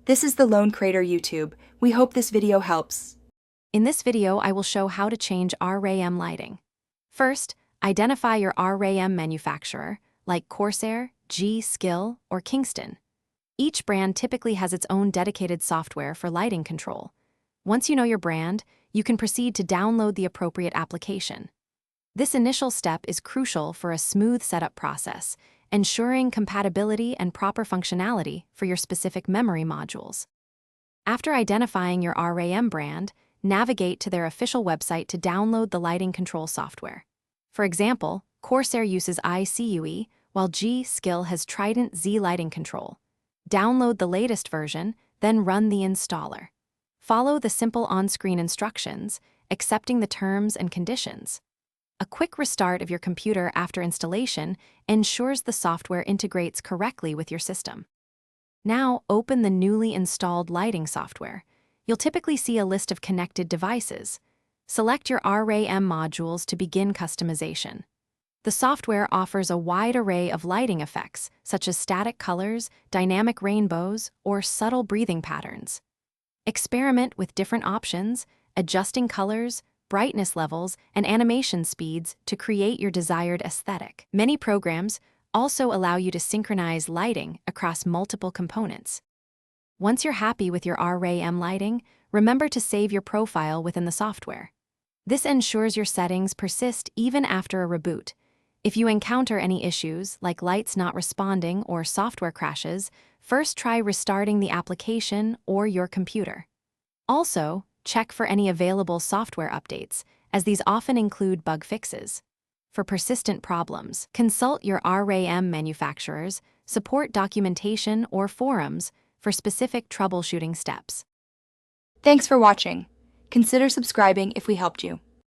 This is the Lone Crater YouTube. We hope this video helps. In this video, I will show how to change RAM lighting. First, identify your RAM manufacturer, like Corsair, G-Skill, or Kingston. Each brand typically has its own dedicated software for lighting control. Once you know your brand, you can proceed to download the appropriate application. This initial step is crucial for a smooth setup process, ensuring compatibility and proper functionality for your specific memory modules. After identifying your RAM brand, navigate to their official website to download the lighting control software. For example, Corsair uses ICUE, while G-Skill has Trident Z lighting control. Download the latest version, then run the installer. Follow the simple on-screen instructions, accepting the terms and conditions. A quick restart of your computer after installation ensures the software integrates correctly with your system. Now, open the newly installed lighting software. You'll typically see a list of connected devices. Select your RAM modules to begin customization. The software offers a wide array of lighting effects, such as static colors, dynamic rainbows, or subtle breathing patterns. Experiment with different options, adjusting colors, brightness levels, and animation speeds to create your desired aesthetic. Many programs also allow you to synchronize lighting across multiple components. Once you're happy with your RAM lighting, remember to save your profile within the software. This ensures your settings persist even after a reboot. If you encounter any issues, like lights not responding or software crashes, first try restarting the application or your computer. Also, check for any available software updates, as these often include bug fixes. For persistent problems, consult your RAM manufacturers, support documentation, or forums for specific troubleshooting steps. Thanks for watching. Consider subscribing if we helped you.